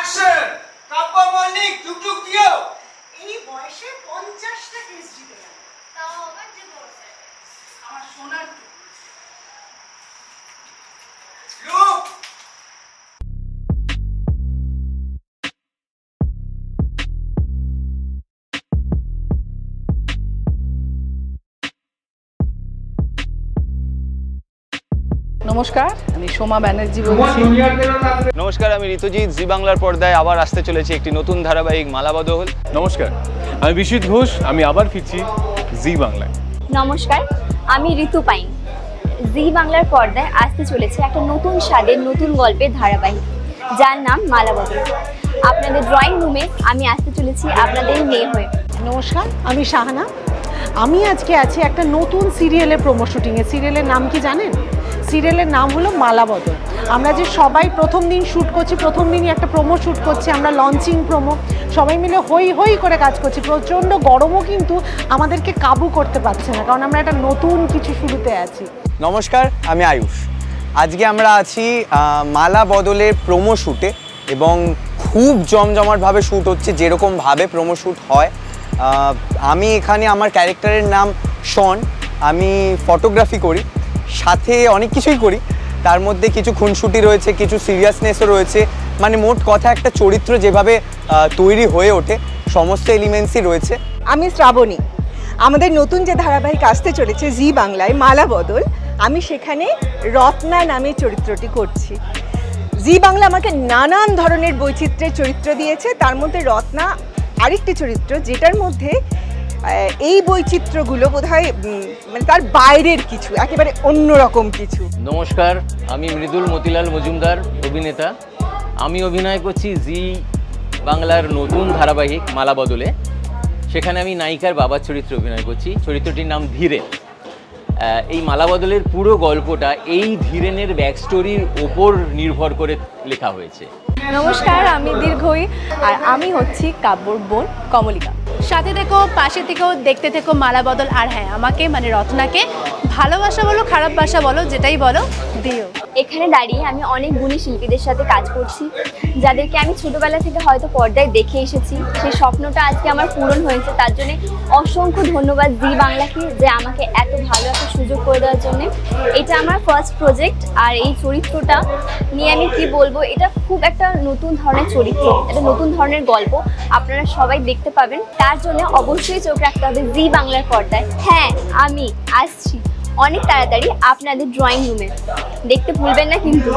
Action! কাব্য মল্লিক যুগ দিও। এই বয়সে 50টা কেস জিতে গেল। তাও আবার যে বলছে আমার সোনার লুক নমস্কার, আমি সোমা ব্যানার্জি বলছি। নমস্কার, আমি ঋতুজিৎ। জি বাংলার পর্দায় আবার আসতে চলেছে একটি নতুন ধারাবাহিক মালাবদল। নমস্কার, আমি বিশ্বজিৎ ঘোষ। আমি আবার ফিরছি জি বাংলায়। নমস্কার, আমি ঋতু পাইন। জি বাংলার পর্দায় আসতে চলেছে একটা নতুন স্বাদের নতুন গল্পের ধারাবাহিক, যার নাম মালাবদল। আপনাদের ড্রয়িং রুমে আমি আসতে চলেছি আপনাদের মেয়ে হয়ে। নমস্কার, আমি শাহানা। আমি আজকে আছি একটা নতুন সিরিয়ালের প্রোমো শুটিংয়ে। সিরিয়ালের নাম কি জানেন? সিরিয়ালের নাম হলো মালাবদল। আমরা যে সবাই প্রথম দিন শ্যুট করছি, প্রথম দিনই একটা প্রোমো শ্যুট করছি, আমরা লঞ্চিং প্রোমো, সবাই মিলে হই হই করে কাজ করছি। প্রচণ্ড গরমও কিন্তু আমাদেরকে কাবু করতে পারছে না, কারণ আমরা একটা নতুন কিছু শুরুতে আছি। নমস্কার, আমি আয়ুষ। আজকে আমরা আছি মালাবদলের প্রোমো শ্যুটে এবং খুব জমজমাটভাবে শ্যুট হচ্ছে, যেরকমভাবে প্রোমো শ্যুট হয়। আমি এখানে আমার ক্যারেক্টারের নাম শন। আমি ফটোগ্রাফি করি, সাথে অনেক কিছুই করি। তার মধ্যে কিছু খুনসুটি রয়েছে, কিছু সিরিয়াসনেসও রয়েছে। মানে মোট কথা একটা চরিত্র যেভাবে তৈরি হয়ে ওঠে, সমস্ত এলিমেন্টসই রয়েছে। আমি শ্রাবণী। আমাদের নতুন যে ধারাবাহিক আসতে চলেছে জি বাংলায় মালাবদল, আমি সেখানে রত্না নামে চরিত্রটি করছি। জি বাংলা আমাকে নানান ধরনের বৈচিত্র্যের চরিত্র দিয়েছে, তার মধ্যে রত্না আরেকটি চরিত্র, যেটার মধ্যে এই বৈচিত্র্যগুলো বোধহয় মানে তার বাইরের কিছু, একেবারে অন্যরকম কিছু। নমস্কার, আমি মৃদুল মতিলাল মজুমদার, অভিনেতা। আমি অভিনয় করছি জি বাংলার নতুন ধারাবাহিক মালাবদলে। সেখানে আমি নায়িকার বাবার চরিত্রে অভিনয় করছি। চরিত্রটির নাম ধীরেন। এই মালাবদলের পুরো গল্পটা এই ধীরেনের ব্যাকস্টোরির ওপর নির্ভর করে লেখা হয়েছে। নমস্কার, আমি দীর্ঘই, আর আমি হচ্ছি কাব্যর বোন কমলিকা। সাথে থেকো, পাশে থেকো, দেখতে থেকো মালাবদল। আর হ্যাঁ, আমাকে মানে রত্নাকে ভালোবাসা বলো, খারাপ বাসা বলো, যেটাই বলো দিও। এখানে দাঁড়িয়ে আমি অনেক গুণী শিল্পীদের সাথে কাজ করছি, যাদেরকে আমি ছোটবেলা থেকে হয়তো পর্দায় দেখে এসেছি। সেই স্বপ্নটা আজকে আমার পূরণ হয়েছে। তার জন্য অসংখ্য ধন্যবাদ জি বাংলাকে, যে আমাকে এত ভালো একটা সুযোগ করে দেওয়ার জন্য। এটা আমার ফার্স্ট প্রজেক্ট, আর এই চরিত্রটা নিয়ে আমি কি বলবো, এটা খুব একটা নতুন ধরনের চরিত্র, একটা নতুন ধরনের গল্প আপনারা সবাই দেখতে পাবেন। তার জন্য অবশ্যই চোখ রাখতে হবে জি বাংলার পর্দায়। হ্যাঁ, আমি আসছি অনেক তাড়াতাড়ি আপনাদের ড্রয়িং রুমে, দেখতে ভুলবেন না কিন্তু।